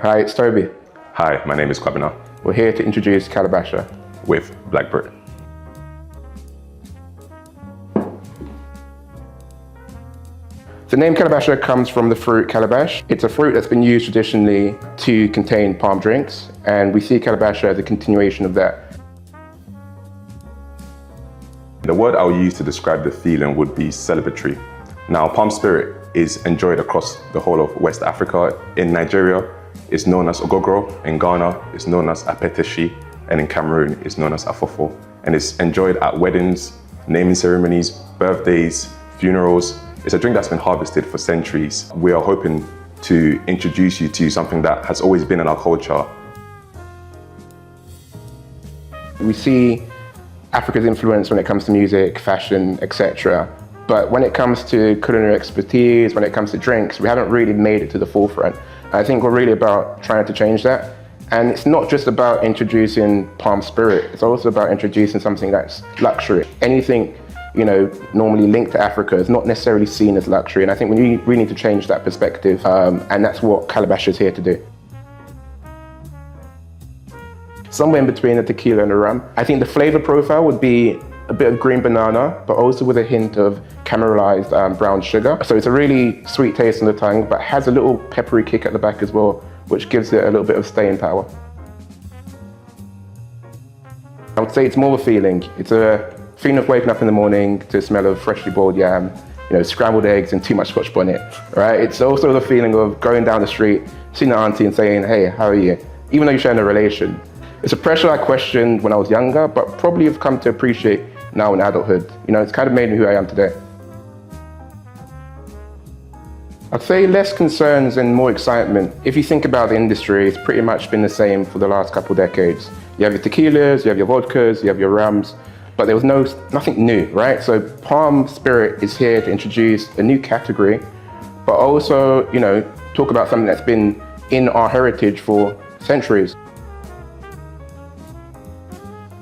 Hi, it's Tobi. Hi, my name is Kwabena. We're here to introduce Calabasa with BLK BRIT. The name Calabasa comes from the fruit calabash. It's a fruit that's been used traditionally to contain palm drinks, and we see Calabasa as a continuation of that. The word I would use to describe the feeling would be celebratory. Now, palm spirit is enjoyed across the whole of West Africa. In Nigeria, it's known as ogogoro. In Ghana, it's known as apeteshi. And in Cameroon, it's known as afofo. And it's enjoyed at weddings, naming ceremonies, birthdays, funerals. It's a drink that's been harvested for centuries. We are hoping to introduce you to something that has always been in our culture. We see Africa's influence when it comes to music, fashion, etc. But when it comes to culinary expertise, when it comes to drinks, we haven't really made it to the forefront. I think we're really about trying to change that. And it's not just about introducing palm spirit, it's also about introducing something that's luxury. Anything, normally linked to Africa is not necessarily seen as luxury. And I think we need to change that perspective. And that's what Calabasa is here to do. Somewhere in between a tequila and a rum. I think the flavor profile would be a bit of green banana, but also with a hint of caramelized brown sugar. So it's a really sweet taste on the tongue, but has a little peppery kick at the back as well, which gives it a little bit of staying power. I would say it's more of a feeling. It's a feeling of waking up in the morning to the smell of freshly boiled yam, scrambled eggs and too much Scotch bonnet, right? It's also the feeling of going down the street, seeing an auntie and saying, hey, how are you? Even though you're sharing a relation. It's a pressure I questioned when I was younger, but probably have come to appreciate now in adulthood. It's kind of made me who I am today. I'd say less concerns and more excitement. If you think about the industry, it's pretty much been the same for the last couple of decades. You have your tequilas, you have your vodkas, you have your rums, but there was nothing new, right? So palm spirit is here to introduce a new category, but also, talk about something that's been in our heritage for centuries.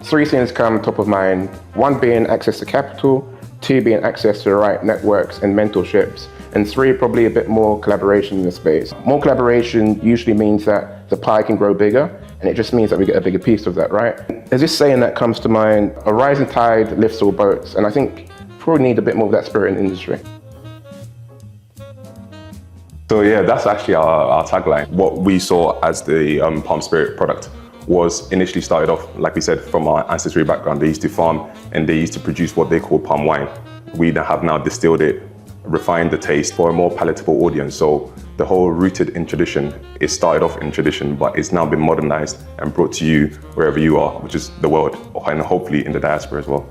Three things come top of mind. One being access to capital, two being access to the right networks and mentorships, and three, probably a bit more collaboration in the space. More collaboration usually means that the pie can grow bigger, and it just means that we get a bigger piece of that, right? There's this saying that comes to mind, a rising tide lifts all boats, and I think we probably need a bit more of that spirit in the industry. So yeah, that's actually our tagline. What we saw as the palm spirit product was initially started off, like we said, from our ancestry background. They used to farm and they used to produce what they call palm wine. We have now distilled it, refined the taste for a more palatable audience. So the whole rooted in tradition, it started off in tradition, but it's now been modernized and brought to you wherever you are, which is the world, and hopefully in the diaspora as well.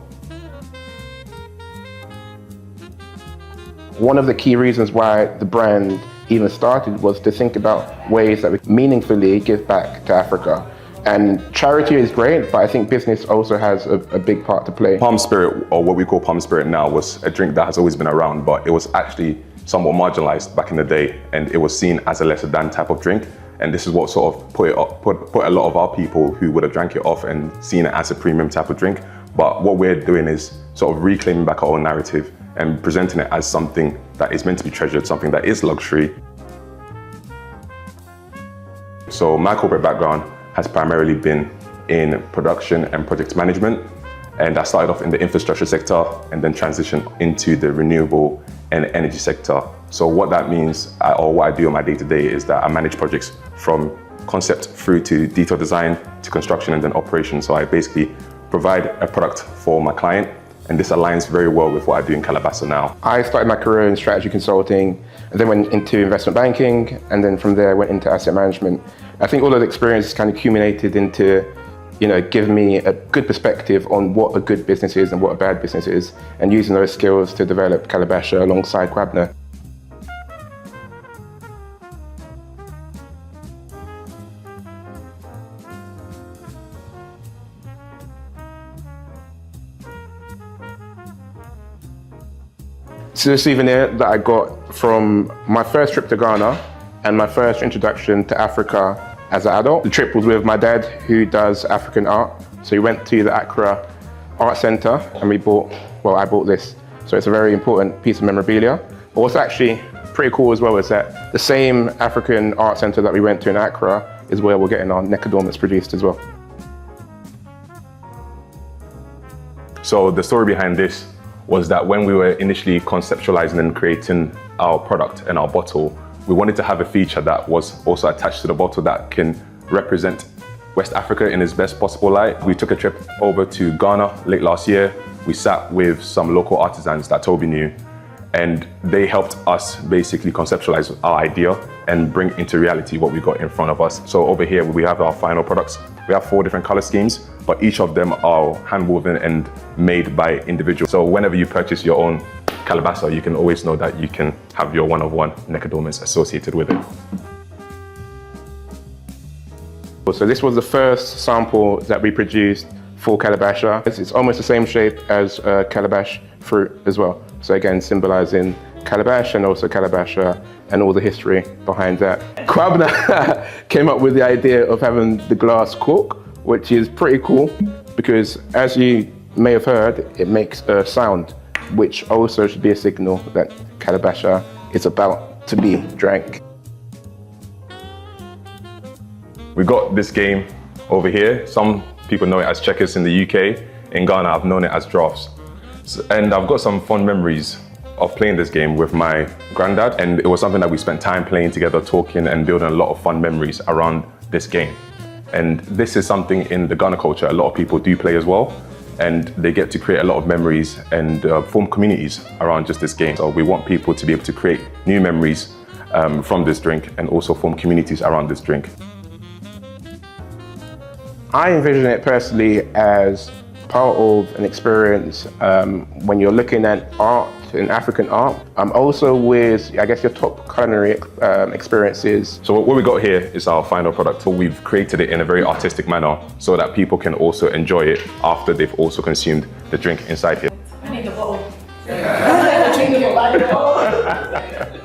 One of the key reasons why the brand even started was to think about ways that we meaningfully give back to Africa. And charity is great, but I think business also has a big part to play. Palm spirit, or what we call palm spirit now, was a drink that has always been around, but it was actually somewhat marginalized back in the day, and it was seen as a lesser than type of drink. And this is what sort of put a lot of our people who would have drank it off and seen it as a premium type of drink. But what we're doing is sort of reclaiming back our own narrative and presenting it as something that is meant to be treasured, something that is luxury. So my corporate background has primarily been in production and project management. And I started off in the infrastructure sector and then transitioned into the renewable and energy sector. So what that means, or what I do on my day-to-day, is that I manage projects from concept through to detailed design, to construction and then operation. So I basically provide a product for my client, and this aligns very well with what I do in Calabasa now. I started my career in strategy consulting, and then went into investment banking, and then from there went into asset management. I think all of the experience kind of accumulated into, giving me a good perspective on what a good business is and what a bad business is, and using those skills to develop Calabasa alongside Kwabena. So the souvenir that I got from my first trip to Ghana and my first introduction to Africa as an adult. The trip was with my dad, who does African art. So we went to the Accra Art Center and I bought this. So it's a very important piece of memorabilia. But what's actually pretty cool as well is that the same African art center that we went to in Accra is where we're getting our Necadorments produced as well. So the story behind this was that when we were initially conceptualizing and creating our product and our bottle, we wanted to have a feature that was also attached to the bottle that can represent West Africa in its best possible light. We took a trip over to Ghana late last year. We sat with some local artisans that Tobi knew, and they helped us basically conceptualize our idea and bring into reality what we got in front of us. So over here, we have our final products. We have 4 different color schemes, but each of them are hand-woven and made by individuals. So whenever you purchase your own Calabasa, you can always know that you can have your one-of-one Necadorments associated with it. So this was the first sample that we produced for Calabasa. It's almost the same shape as calabash fruit as well. So again, symbolizing calabash and also Calabasa and all the history behind that. Kwabena came up with the idea of having the glass cork, which is pretty cool because, as you may have heard, it makes a sound, which also should be a signal that Calabasa is about to be drank. We got this game over here. Some people know it as checkers in the UK. In Ghana, I've known it as drafts. And I've got some fond memories of playing this game with my granddad, and it was something that we spent time playing together, talking and building a lot of fun memories around this game. And this is something in the Ghana culture a lot of people do play as well, and they get to create a lot of memories and form communities around just this game. So we want people to be able to create new memories from this drink and also form communities around this drink. I envision it personally as part of an experience when you're looking at art, in African art, also with, I guess, your top culinary experiences. So what we got here is our final product. We've created it in a very artistic manner so that people can also enjoy it after they've also consumed the drink inside here. I need the bottle. I need the bottle.